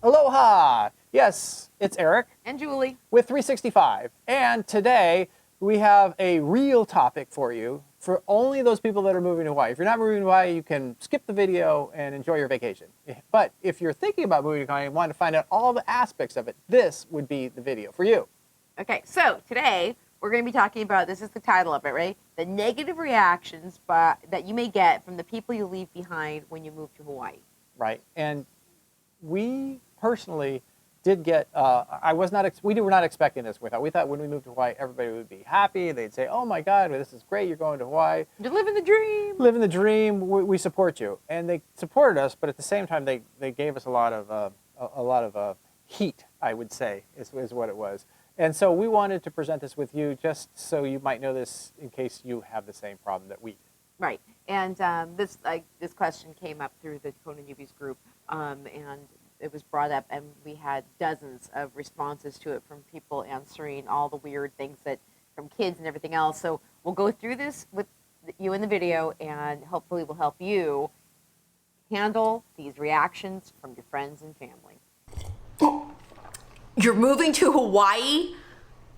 Aloha! Yes, it's Eric And Julie. with 365. And today we have a real topic for you for only those people that are moving to Hawaii. If you're not moving to Hawaii, you can skip the video and enjoy your vacation. But if you're thinking about moving to Hawaii and want to find out all the aspects of it, this would be the video for you. Okay, so today we're going to be talking about, this is the title of it, right? The negative reactions that you may get from the people you leave behind when you move to Hawaii. Right. And we personally did get, we were not expecting this. We thought when we moved to Hawaii, everybody would be happy. They'd say, oh my God, this is great. You're going to Hawaii. You're living the dream. Living the dream. We support you. And they supported us, but at the same time, they gave us a lot of heat, I would say, is what it was. And so we wanted to present this with you just so you might know this in case you have the same problem that we did. Right. And this question came up through the Kona Newbies group, and it was brought up, and we had dozens of responses to it from people answering all the weird things from kids and everything else. So we'll go through this with you in the video, and hopefully we'll help you handle these reactions from your friends and family. You're moving to Hawaii?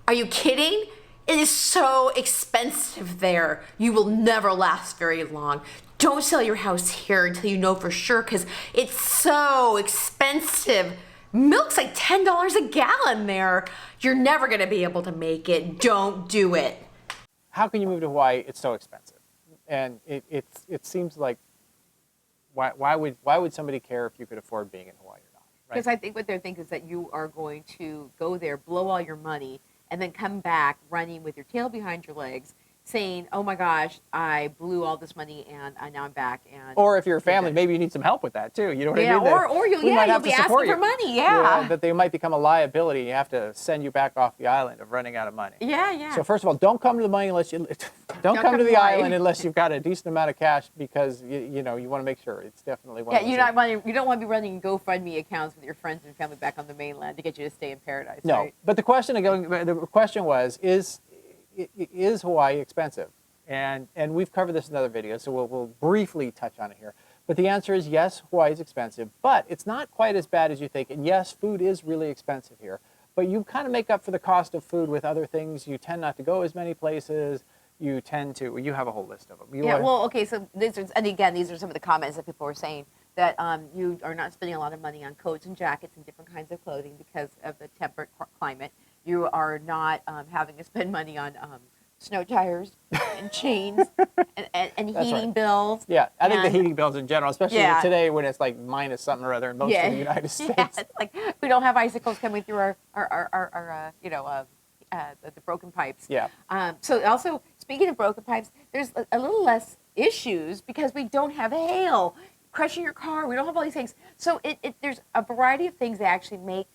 Are you kidding? It is so expensive there. You will never last very long. Don't sell your house here until you know for sure, because it's so expensive. Milk's like $10 a gallon there. You're never gonna be able to make it. Don't do it. How can you move to Hawaii? It's so expensive. And it seems like, why would somebody care if you could afford being in Hawaii or not? Because I think what they're thinking is that you are going to go there, blow all your money, and then come back running with your tail behind your legs, saying, oh my gosh, I blew all this money and now I'm back. Or if you're a family, maybe you need some help with that too. You know what I mean? Or you'll be asking for money, that they might become a liability. You have to send you back off the island of running out of money. Yeah. So first of all, don't come to the money unless you don't come to the island unless you've got a decent amount of cash, because you want to make sure it's definitely one. Yeah, you don't want to be running GoFundMe accounts with your friends and family back on the mainland to get you to stay in paradise. No, right? but the question was, is Hawaii expensive? And we've covered this in other videos, so we'll briefly touch on it here. But the answer is yes, Hawaii is expensive, but it's not quite as bad as you think. And yes, food is really expensive here, but you kind of make up for the cost of food with other things. You tend not to go as many places. You have a whole list of them. So these are some of the comments that people were saying, that you are not spending a lot of money on coats and jackets and different kinds of clothing because of the temperate climate. You are not having to spend money on snow tires and chains and heating bills. Yeah, I think the heating bills in general, especially today when it's like minus something or other in most of the United States. Yeah, it's like we don't have icicles coming through the broken pipes. Yeah. So also, speaking of broken pipes, there's a little less issues because we don't have hail crushing your car. We don't have all these things. So there's a variety of things that actually make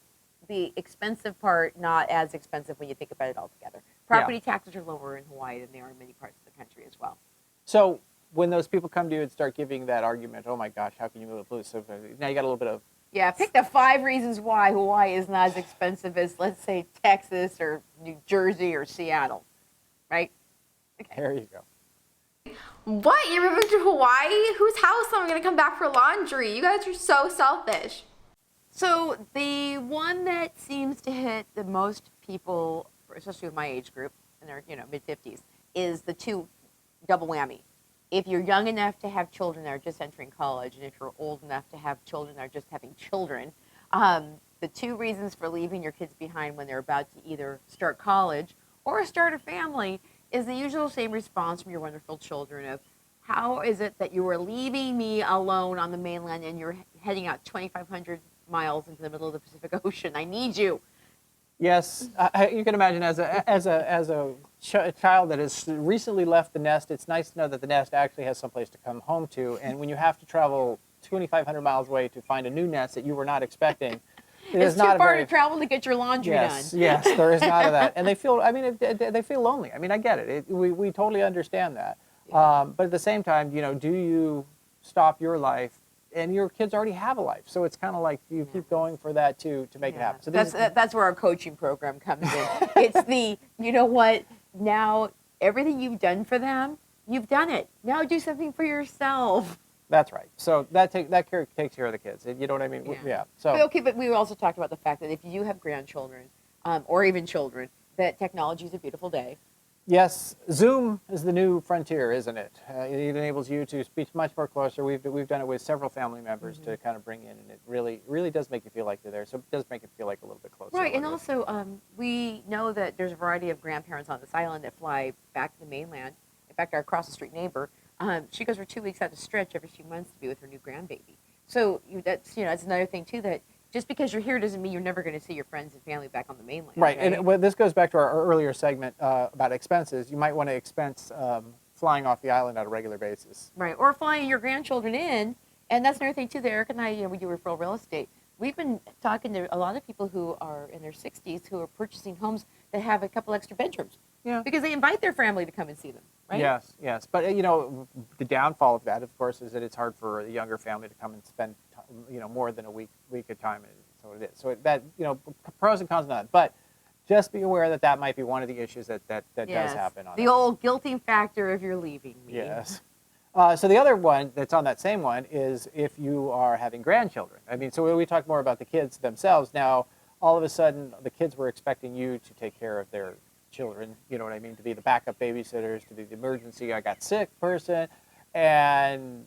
the expensive part not as expensive when you think about it all together. Property taxes are lower in Hawaii than they are in many parts of the country as well. So when those people come to you and start giving that argument, oh my gosh, how can you move to so now you got a little bit of... Yeah, pick the 5 reasons why Hawaii is not as expensive as, let's say, Texas or New Jersey or Seattle, right? Okay. There you go. What? You're moving to Hawaii? Whose house am I going to come back for laundry? You guys are so selfish. So the one that seems to hit the most people, especially with my age group, in their mid-50s, is the 2 double whammy. If you're young enough to have children that are just entering college, and if you're old enough to have children that are just having children, the 2 reasons for leaving your kids behind when they're about to either start college or start a family is the usual same response from your wonderful children of, how is it that you are leaving me alone on the mainland and you're heading out 2,500 miles into the middle of the Pacific Ocean? I need you. Yes, you can imagine as a child that has recently left the nest, it's nice to know that the nest actually has someplace to come home to. And when you have to travel 2,500 miles away to find a new nest that you were not expecting, it's too far to travel to get your laundry done. Yes, there is none of that. And they feel lonely. I mean, I get it. We totally understand that. Yeah. But at the same time, do you stop your life? And your kids already have a life, so it's kind of like you keep going for that to make it happen. So that's where our coaching program comes in. It's now everything you've done for them, you've done it. Now do something for yourself. That's right. So that takes care of the kids. You know what I mean? Yeah. So Okay, but we also talked about the fact that if you have grandchildren, or even children, that technology is a beautiful day. yes, Zoom is the new frontier, isn't it? It enables you to speak much more closer. We've done it with several family members to kind of bring in, and it really does make you feel like they're there. So it does make it feel like a little bit closer. Right, and when also we know that there's a variety of grandparents on this island that fly back to the mainland. In fact, our across the street neighbor, she goes for 2 weeks at a stretch every few months to be with her new grandbaby. So that's another thing too, that just because you're here doesn't mean you're never going to see your friends and family back on the mainland. right, and this goes back to our earlier segment about expenses. You might want to expense flying off the island on a regular basis. Right, or flying your grandchildren in, and that's another thing too. That Eric and I, we do referral real estate. We've been talking to a lot of people who are in their 60s who are purchasing homes that have a couple extra bedrooms. Yeah. Because they invite their family to come and see them, right? Yes. But, the downfall of that, of course, is that it's hard for a younger family to come and spend, more than a week at a time. So it is. So pros and cons of that. But just be aware that might be one of the issues that does happen. The old guilting factor if you're leaving me. Yes. So the other one that's on that same one is if you are having grandchildren. I mean, so we talk more about the kids themselves. Now, all of a sudden, the kids were expecting you to take care of their children, you know what I mean, to be the backup babysitters, to be the emergency, I got sick person. And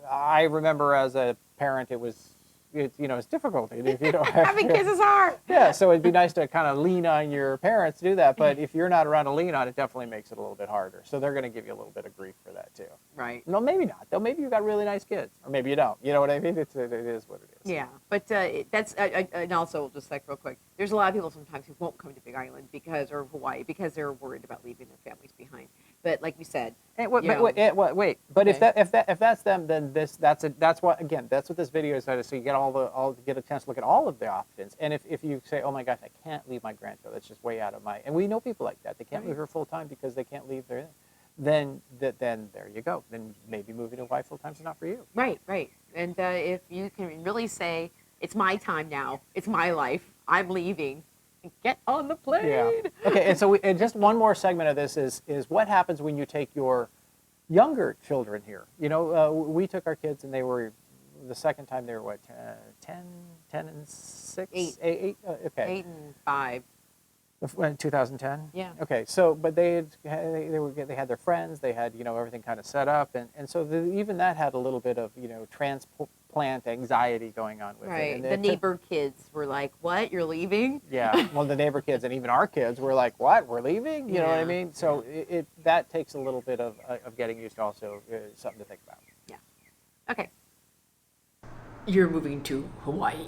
I remember as a parent, it's difficult. Having kids is hard. Yeah, so it'd be nice to kind of lean on your parents to do that. But if you're not around to lean on, it definitely makes it a little bit harder. So they're going to give you a little bit of grief for that too. Right. No, maybe not. Though maybe you got really nice kids, or maybe you don't. You know what I mean? It is what it is. Yeah, but that's and also just like real quick, there's a lot of people sometimes who won't come to Big Island or Hawaii because they're worried about leaving their families behind. But like you said, Wait. But Okay. if that's them, then that's what this video is. So you get a chance to look at all of the options. And if you say, oh my gosh, I can't leave my grandchild, that's just way out of my. And we know people like that. They can't leave her full time because they can't leave their. Then there you go. Then maybe moving to Hawaii full time is not for you. Right. And if you can really say, it's my time now, it's my life, I'm leaving, get on the plane. Yeah. Okay. And so and just one more segment of this is what happens when you take your younger children here. We took our kids and they were the second time they were what 10 and 6 8 okay 8 and 5. In 2010. Yeah. Okay. So, but they had their friends. They had everything kind of set up, and so even that had a little bit of transplant anxiety going on with it. Right. And The neighbor kids were like, "What? You're leaving?" Yeah. Well, the neighbor kids and even our kids were like, "What? We're leaving?" You know what I Yeah. mean? So that takes a little bit of getting used to. Also, something to think about. Yeah. Okay. You're moving to Hawaii.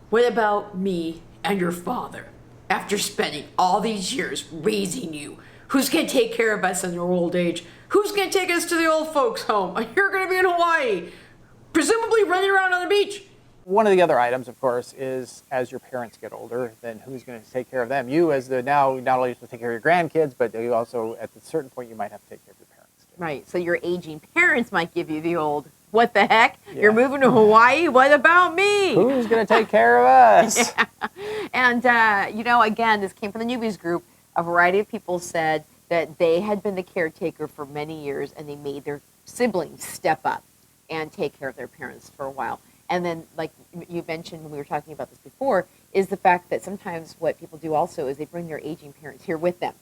What about me and your father? After spending all these years raising you, who's going to take care of us in our old age? Who's going to take us to the old folks' home? You're going to be in Hawaii, presumably running around on the beach. One of the other items, of course, is as your parents get older, then who's going to take care of them? You, as now not only have to take care of your grandkids, but you also, at a certain point, you might have to take care of your parents too. Right. So your aging parents might give you the old, "What the heck? Yeah. You're moving to Hawaii? What about me?" Who's going to take care of us? And, again, this came from the newbies group. A variety of people said that they had been the caretaker for many years and they made their siblings step up and take care of their parents for a while. And then, like you mentioned when we were talking about this before, is the fact that sometimes what people do also is they bring their aging parents here with them.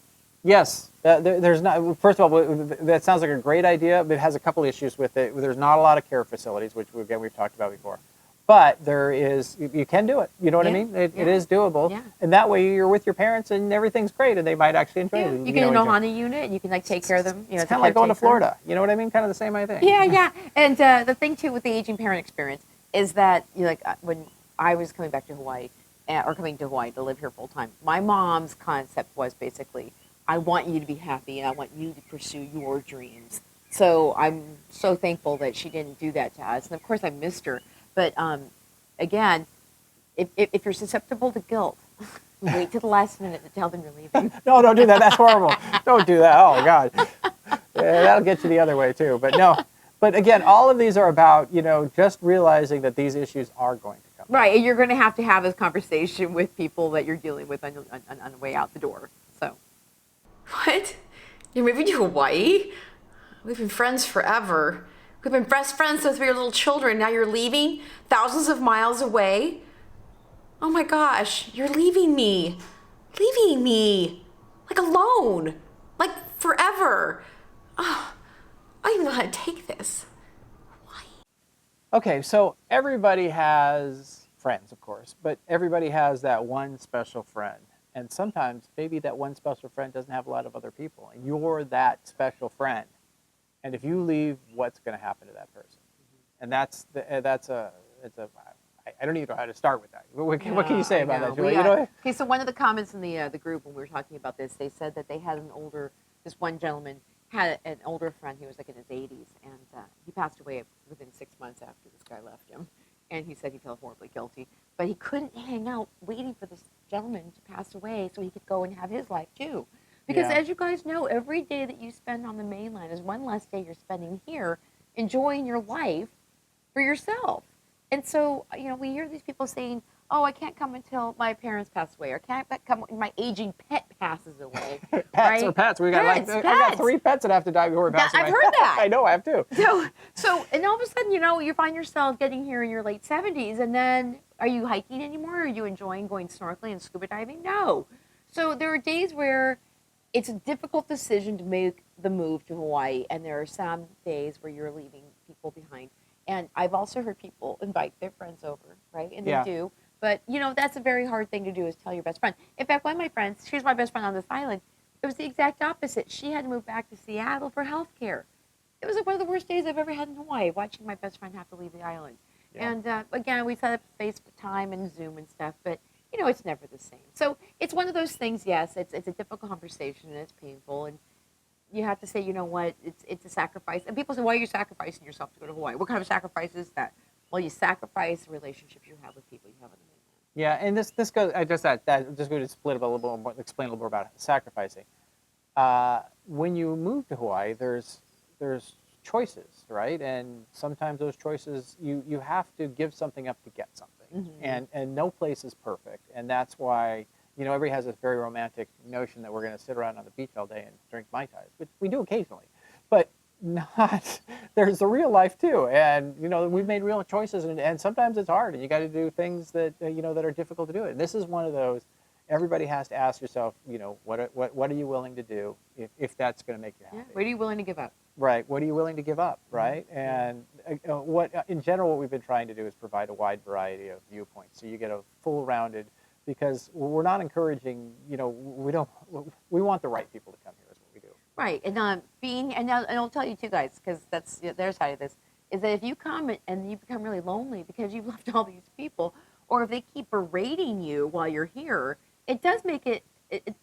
Yes, there's not. First of all, that sounds like a great idea, but it has a couple issues with it. There's not a lot of care facilities, which again we've talked about before. But there is, you can do it. You know what I mean? It is doable, Yeah. and that way you're with your parents and everything's great, and they might actually enjoy it. You can Nohana unit, and you can take care of them. It's kind of like going to Florida. You know what I mean? Kind of the same idea. Yeah. And the thing too with the aging parent experience is that when I was coming back to Hawaii, or coming to Hawaii to live here full time, my mom's concept was basically, I want you to be happy and I want you to pursue your dreams. So I'm so thankful that she didn't do that to us. And of course I missed her. But again, if you're susceptible to guilt, wait till the last minute to tell them you're leaving. No, don't do that. That's horrible. Don't do that. Oh, God. Yeah, that'll get you the other way, too. But no. But again, all of these are about, just realizing that these issues are going to come. Right. And you're going to have this conversation with people that you're dealing with on the way out the door. So. What? You're moving to Hawaii? We've been friends forever. We've been best friends with your little children. Now you're leaving thousands of miles away. Oh my gosh, you're leaving me. Leaving me. Like alone. Like forever. Oh, I don't even know how to take this. Why? Okay, so everybody has friends, of course, but everybody has that one special friend. And sometimes maybe that one special friend doesn't have a lot of other people, and you're that special friend. And if you leave, what's going to happen to that person? And I don't even know how to start with that. What can you say about that, Julie? Okay, so one of the comments in the group when we were talking about this, they said that they had this one gentleman had an older friend. He was like in his 80s, and he passed away within 6 months after this guy left him. And he said he felt horribly guilty, but he couldn't hang out waiting for this gentleman to pass away so he could go and have his life too. Because as you guys know, every day that you spend on the mainland is one less day you're spending here enjoying your life for yourself. And so, we hear these people saying, oh, I can't come until my parents pass away, or can't come when my aging pet passes away. Pets right? or pets. I got Pets. 3 pets that have to die before we pass away. I've heard that. I know, I have too. So, and all of a sudden, you find yourself getting here in your late 70s, and then are you hiking anymore? Are you enjoying going snorkeling and scuba diving? No. So there are days where it's a difficult decision to make the move to Hawaii, and there are some days where you're leaving people behind. And I've also heard people invite their friends over, right? And they do. But, that's a very hard thing to do, is tell your best friend. In fact, one of my friends, she's my best friend on this island, it was the exact opposite. She had to move back to Seattle for health care. It was like one of the worst days I've ever had in Hawaii, watching my best friend have to leave the island. Yeah. And again, we set up FaceTime and Zoom and stuff, but it's never the same. So it's one of those things. Yes, it's a difficult conversation and it's painful, and you have to say, you know what, it's a sacrifice. And people say, why are you sacrificing yourself to go to Hawaii? What kind of sacrifice is that? Well, you sacrifice the relationships you have with people you have on the mainland. Yeah, and this goes. I just going to split it a little more, explain a little more about sacrificing. When you move to Hawaii, there's choices, right? And sometimes those choices you have to give something up to get something. And no place is perfect, and that's why everybody has this very romantic notion that we're going to sit around on the beach all day and drink Mai Tais, which we do occasionally, but not. There's the real life too, and we've made real choices, and sometimes it's hard, and you got to do things that that are difficult to do. And this is one of those. Everybody has to ask yourself, what are you willing to do if that's going to make you happy? Yeah. What are you willing to give up? Right. What are you willing to give up? Right. And what in general, what we've been trying to do is provide a wide variety of viewpoints, so you get a full rounded. Because we're not encouraging, we want the right people to come here is what we do. Right, and and I'll tell you too, guys, because that's their side of this, is that if you come and you become really lonely because you've left all these people, or if they keep berating you while you're here, it does make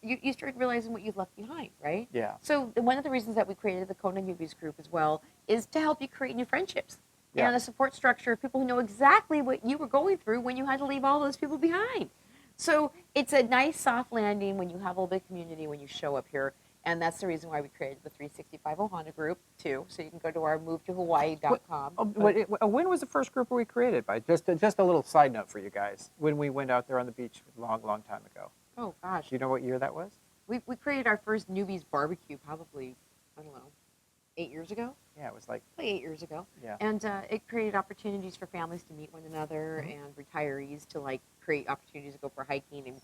you start realizing what you've left behind, right? Yeah. So one of the reasons that we created the Kona Newbies group as well is to help you create new friendships. Yeah. And a support structure of people who know exactly what you were going through when you had to leave all those people behind. So it's a nice soft landing when you have a little bit of community when you show up here. And that's the reason why we created the 365 Ohana group, too. So you can go to our movetohawaii.com. When was the first group we created by? Just a little side note for you guys. When we went out there on the beach a long, long time ago. Oh, gosh. Do you know what year that was? We created our first newbies barbecue probably, 8 years ago. Yeah, it was like 8 years ago. Yeah. And it created opportunities for families to meet one another and retirees to create opportunities to go for hiking and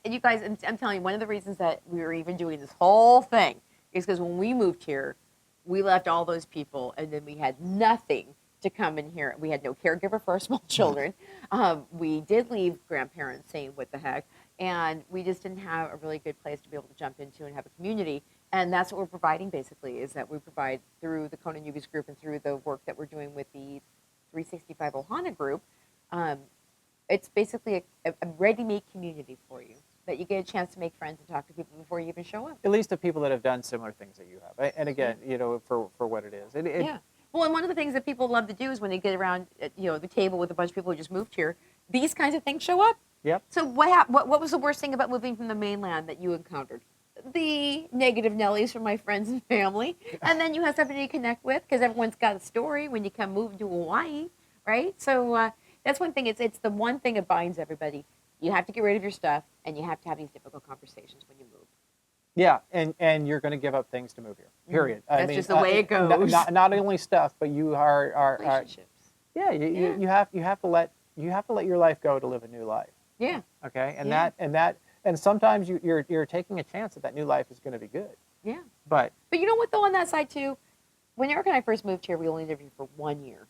and you guys, I'm telling you, one of the reasons that we were even doing this whole thing is because when we moved here, we left all those people and then we had nothing to come in here. We had no caregiver for our small children. We did leave grandparents saying, what the heck? And we just didn't have a really good place to be able to jump into and have a community. And that's what we're providing, basically, is that we provide through the Kona Newbies group and through the work that we're doing with the 365 Ohana group. It's basically a ready-made community for you, that you get a chance to make friends and talk to people before you even show up. At least the people that have done similar things that you have. And again, for what it is. Yeah. Well, and one of the things that people love to do is when they get around, the table with a bunch of people who just moved here, these kinds of things show up. Yep. So what was the worst thing about moving from the mainland that you encountered? The negative Nellies from my friends and family. And then you have somebody to connect with because everyone's got a story when you come move to Hawaii, right? So that's one thing. It's the one thing that binds everybody. You have to get rid of your stuff, and you have to have these difficult conversations when you move. Yeah, and you're going to give up things to move here. Period. I That's mean, just the way it goes. Not only stuff, but you are Relationships. yeah, you have to let your life go to live a new life. Yeah. Okay, and Yeah. and sometimes you're taking a chance that new life is going to be good. Yeah. But But you know what, though, on that side, too? When Eric and I first moved here, we only lived here for 1 year.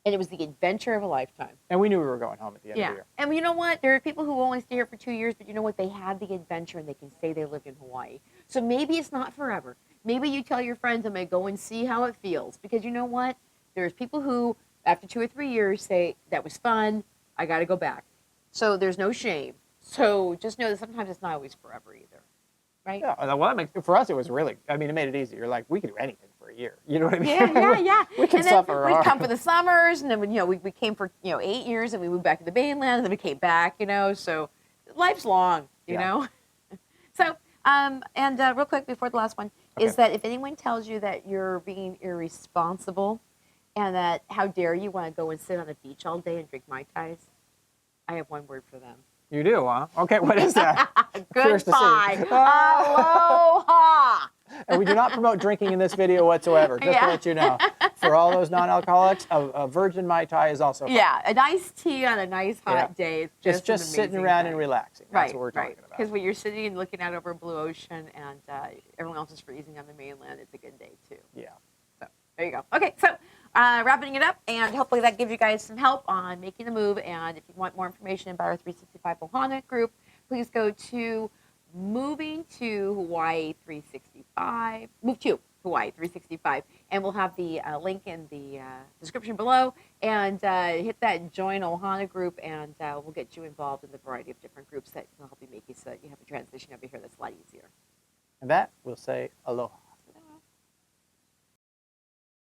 And it was the adventure of a lifetime. and we knew we were going home at the end of Yeah. the year. And you know what? There are people who only stay here for 2 years, but you know what? They had the adventure and they can say they lived in Hawaii. So maybe it's not forever. Maybe you tell your friends, I'm going to go and see how it feels. Because you know what? There's people who, after 2 or 3 years, say, that was fun. I got to go back. So there's no shame. So just know that sometimes it's not always forever either. Right? Yeah, well, for us, it was really. I mean, it made it easy. You're like, we can do anything for a year. You know what I mean? Yeah. We can and then suffer. we'd come for the summers, and then we came for 8 years, and we moved back to the mainland, and then we came back. So life's long. You know. So real quick before the last one is that if anyone tells you that you're being irresponsible, and that how dare you want to go and sit on a beach all day and drink Mai Tais, I have one word for them. You do, huh? Okay, what is that? Curious to see. Goodbye. Aloha. And we do not promote drinking in this video whatsoever, just to let you know. For all those non-alcoholics, a virgin Mai Tai is also fine. Yeah, a nice tea on a nice hot day. It's just an sitting amazing around thing. and relaxing. That's what we're talking about. Because when you're sitting and looking out over a blue ocean and everyone else is freezing on the mainland, it's a good day too. Yeah. So there you go. Okay, so wrapping it up, and hopefully that gives you guys some help on making the move. And if you want more information about our 365 Ohana group, please go to Moving to Hawaii 365. Move to Hawaii 365, and we'll have the link in the description below. And hit that join Ohana group, and we'll get you involved in the variety of different groups that will help you make it so that you have a transition over here that's a lot easier. And that will say aloha.